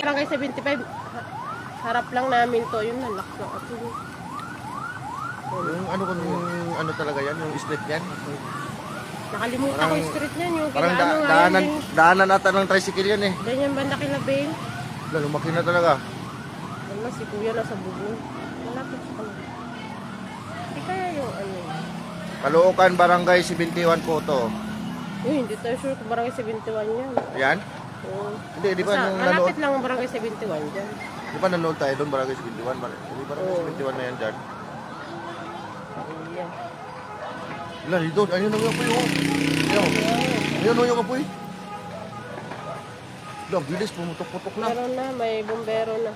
Barangay 75, harap lang namin to. Yun, nalak na ako. Yung ano kung ano talaga yan, yung street yan. Nakalimutan ko yung street niyan. Yung Parang kina, ano nga yun, daanan nata ng tricycle yan eh. ganyan banda kila Bale. Lumaki na talaga. Wala, si Kuya nasa bubong. Malapit sa kanila. Hindi kaya yung ano yun. Caloocan, Barangay 71 po to. Uy, hindi tayo sure kung barangay 71 yan. Yan? Oo. Hindi, di ba nung nanood? Malapit lang ang barangay 71 dyan. Di ba nanood tayo doon, Barangay 71? Di Barangay 71 na yan dyan. Ayan. Wala, dito. Ayun ang apoy, oh. Ayun yung apoy. Wala, bilis, pumutok-putok na. Meron na, may bumbero na.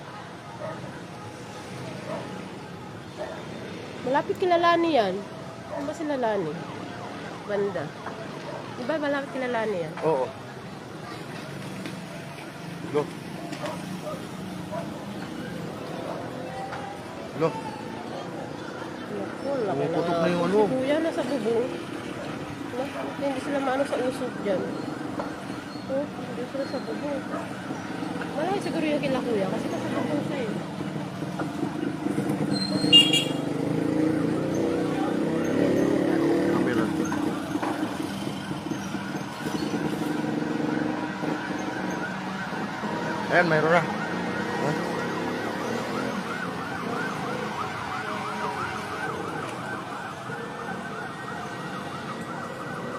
Malapit kila Lani yan. Ano ba sila Lani? Banda. Diba malapit kila Lani yan? Oo. Lo. Lo. Naku, laki Pumuputok na yung ano. Si Kuya nasa bubong. Hindi sila maano sa usok dyan. Oh, hindi sila sa bubong. Malaki siguro yung kila Kuya kasi nasa bubong siya eh. Camera. Ayan, mayroon na. Huh?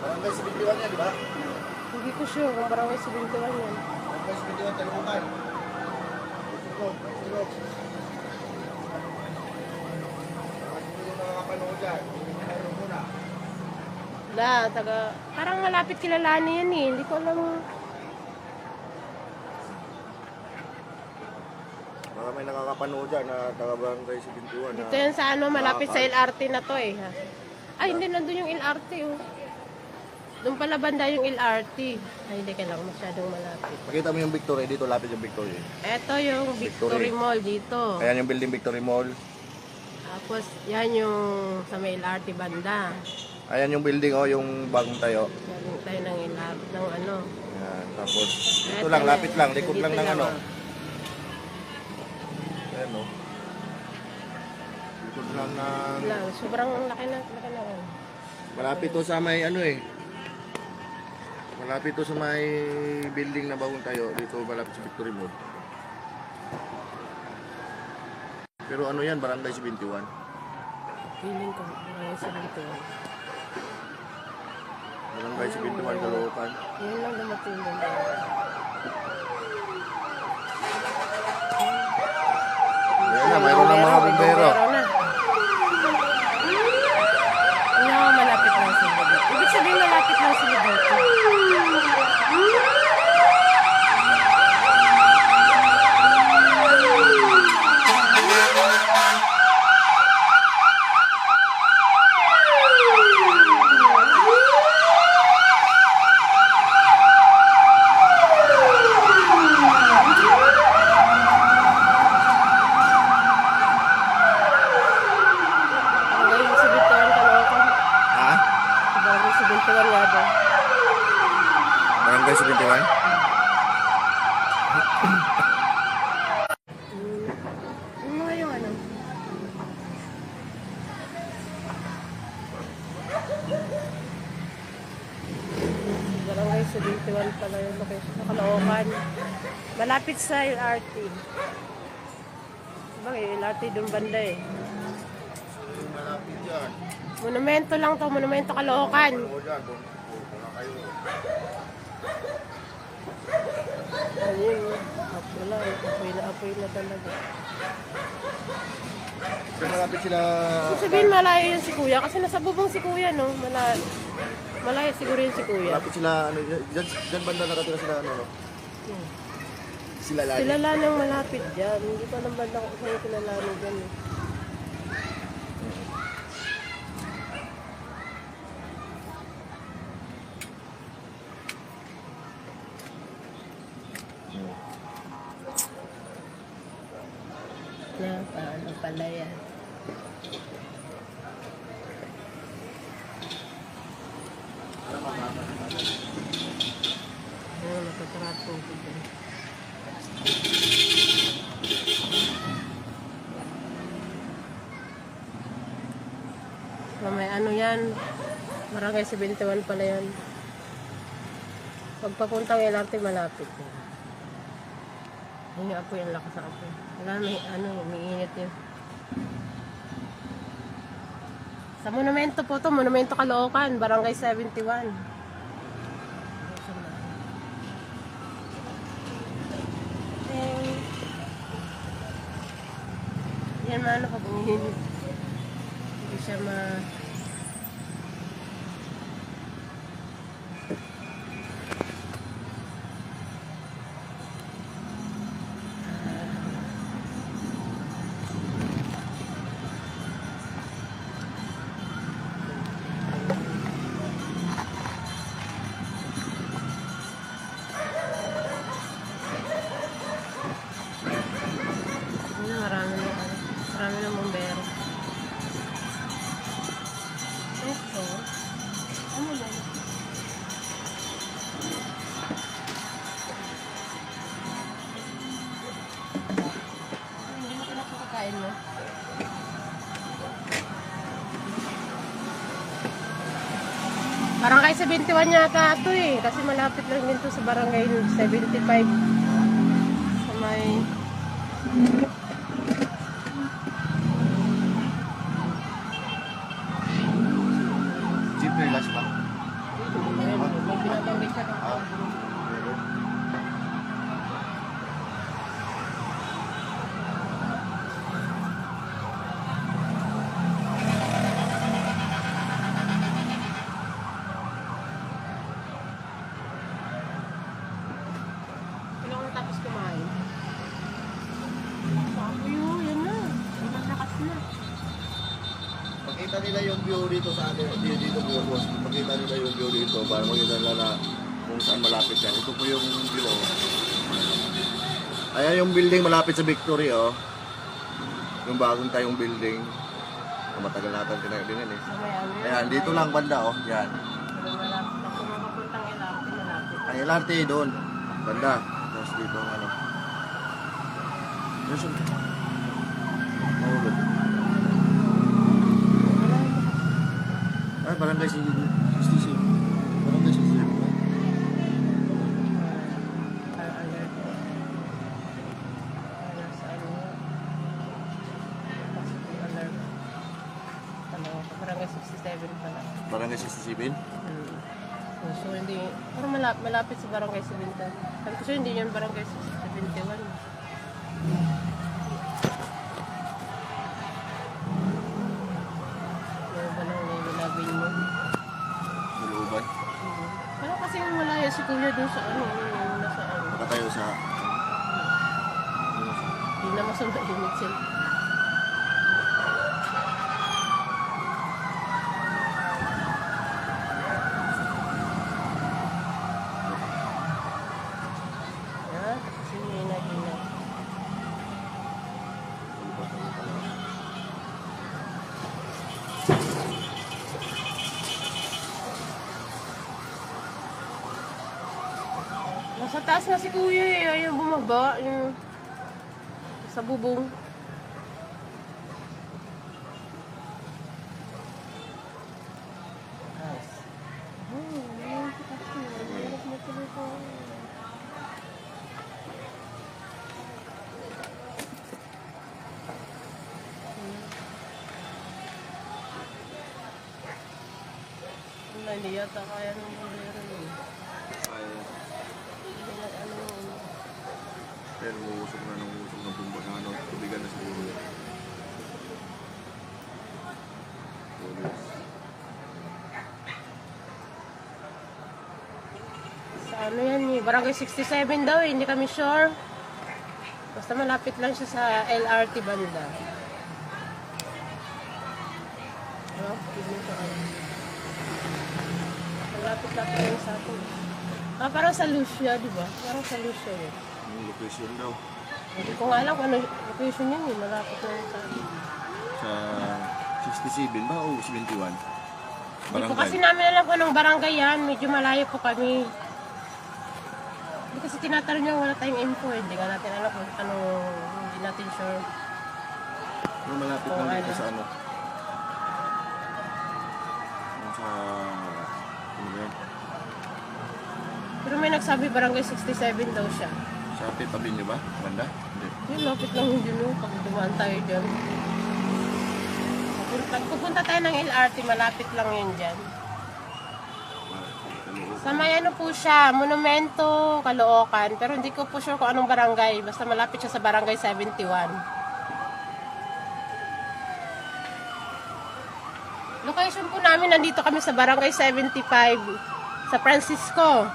Barangay 71 yan, di ba? Hindi ko sure kung barangay 71 yan. Barangay 71, Caloocan. Tulog, tulog. Hindi yung nakakapanood dyan. Mayroon muna. Wala, parang malapit kila Lani yan eh. Hindi ko alam. Baka may nakakapanood dyan na taga-barangay 71. Dito yan sa ano, malapit sa LRT na to eh. Ha? Ay, hindi, nandun yung LRT oh. Doon pala banda yung LRT. Ay, hindi ka lang masyadong malapit. Makita mo yung Victory, dito lapit yung Victory. Ito yung Victory Mall dito. Ayan yung building Victory Mall. Tapos, yan yung sa may LRT banda. Ayan yung building, oh, yung bagong tayo. Yan tayo ng LRT, ng ano. Ayan, tapos dito Ito lang, na. lapit lang, likod lang Dito ng ano. oh. Ayan, oh. Likod lang ng... Lang, sobrang laki na oh. Malapit to sa may ano eh. Malapit to sa may building na bagong tayo. Dito malapit sa Victory Mall. Pero ano yan, Barangay 71. Feeling ko, barangay 71. Barangay 71, Caloocan. Yun lang dumating mo. Ayan na, mayroon ng mga bumbero. No, malapit lang sila dito. Ibig sabihin malapit lang sila dito. Hanggang sa Bituan, Caloocan. Ha? Hanggang sa Bituan nga daw. Barangay 71? Yung mga yung ano. Barangay sa Bituan pala yung location sa Caloocan. Malapit sa LRT. Diba yung LRT doon banda eh. Malapit yan. Monumento lang to, Monumento Caloocan. O dyan, doon kayo. Ayun, wala, apoy na talaga. So malapit sila... Ibig sabihin malayo yun si Kuya kasi nasa bubong si Kuya no, malayo siguro yun si Kuya. Malapit sila, ano, dyan banda nakatira sila, ano, no? Sila lagi. Sila lang ang malapit dyan, hindi ko alam banda kung saan sila lang dyan eh. Na, paano pala yan? Ayun, nakatrato ko dyan. ano yan, Barangay 71 pala yan. Pagpapuntang LRT malapit. Yung apoy, ang lakas ng apoy. Wala, may ano, umiinit yun. Sa monumento po to, Monumento Caloocan, Barangay 71. Yan maano pag umiinit. Hindi siya marami ng bumbero. Ito. Ano ba? Hindi mo kinakakain mo. Barangay 71 yata ito eh. Kasi malapit lang din to sa Barangay 75. Sa may... Relax ba? May binabanggit ka ng kailangan tapos kumain. Ako yun, yan na. Ang lakas na. Makita nila yung view dito sa atin, dito po boss. Makita nila yung view dito para makita nila na kung saan malapit yan. Ito po yung view. Ayan yung building malapit sa Victory, oh. Yung bagong tayong building. Matagal natin kinaibigan eh. Ayan, dito lang banda, oh. Yan. Malapit na kung makapuntang LRT, malapit. Ang LRT doon. Banda. Tapos dito ang ano. Listen. Mahulog. Ay, barangay 67. Barangay 67. Barangay 67 pala. Barangay 67? So, hindi, parang malapit sa Barangay 70. Sabi ko siya, hindi yan Barangay 71. Ano ba nang nilagay mo? Nalooban? Pero kasi yung malaya si Kuya dun sa ano, yung nasa ano. Nakatayo sa... Hindi na masama limit sila. Yan, kasi hina-hina. Nasa taas na si Kuya eh, ayaw bumaba. Yung sa bubong. Hindi yata kaya ng bulero eh. Ay, Hindi na ano. pero uusok na ng tumba na ano. Tubigan na siguro. Tulis. Sa ano yan eh, Barangay 67 daw eh, hindi kami sure. Basta malapit lang siya sa LRT banda. Oh, hindi ko alam. Malapit-lapit lang sa atin. Ah, parang sa Lucia, di ba? Parang sa Lucia eh. Yung location daw. Hindi ko nga alam kung ano location yun eh, malapit lang sa atin. Sa 67 ba o 71? Hindi ko Barangay. kasi namin alam kung anong barangay yan, medyo malayo po kami. Hindi kasi tinatanong niya wala tayong info eh. Hindi nga natin alam kung ano, hindi natin sure. Yung malapit lang dito sa ano. sa... Ano ba yan? Pero may nagsabi barangay 67 daw siya. Sa tabi niyo ba? Banda? Hindi. Yung lapit lang yun no, pag dumaan tayo dyan. Pag pupunta tayo ng LRT, malapit lang yun dyan. Sa may ano po siya, Monumento, Caloocan. Pero hindi ko po sure kung anong barangay. Basta malapit siya sa barangay 71. Location po namin, nandito kami sa barangay 75 sa Francisco.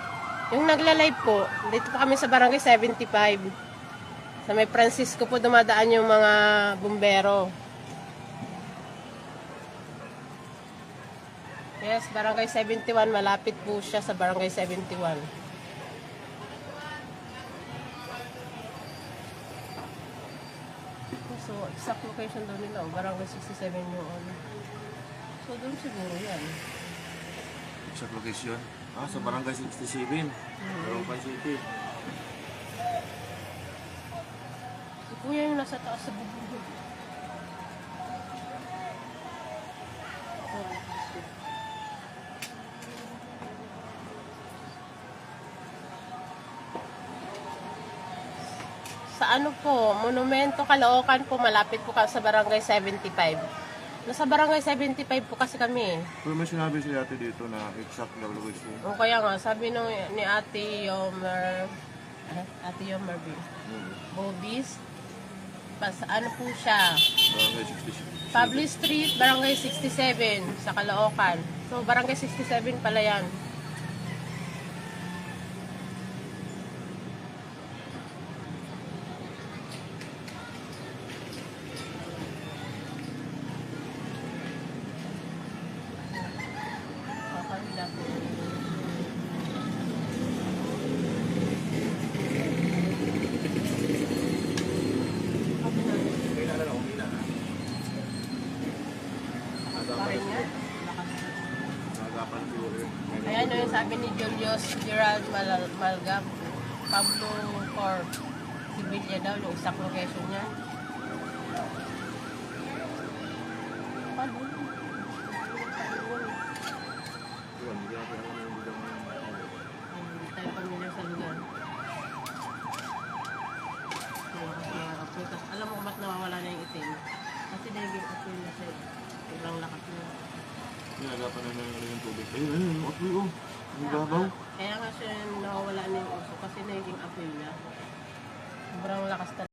Yung nagla-live po, dito po kami sa barangay 75. Sa may Francisco po dumadaan yung mga bumbero. Yes, barangay 71, malapit po siya sa barangay 71. So, exact location daw nila, barangay 67 yung ano. So, doon siguro yan. Exact location? Ah, sa barangay 67. Caloocan City. Si Kuya yung nasa taas sa bubong. Sa ano po, Monumento, Caloocan po, malapit po sa barangay 75. Nasa barangay 75 po kasi kami. Pero may sinabi si ate dito na exact na location. O kaya nga, sabi nung ni Ate Yomer, Ate Yomer B. Bobis, ano po siya? Barangay 67. Pablo Street, Barangay 67 sa Caloocan. So, Barangay 67 pala yan. Kakawila po. Umila na lang, umila na. Parin yan. Nagapan siguro yun. Ayan o yung sabi ni Julius Gerald Malgam, Pablo Cor, Sibilya daw, yung exact location niya. Pablo. Yun, hindi natin alam yung bidang Hindi tayo pamilyar sa lugar. Alam mo kung ba't nawawala na yung itim? Kasi naging apoy na siya. Sobrang lakas na. Nagapan na yung tubig. Ayun, yung apoy oh. Ang babaw. Kaya nga siya nawawala na yung uso kasi naging apoy na. Sobrang lakas talaga.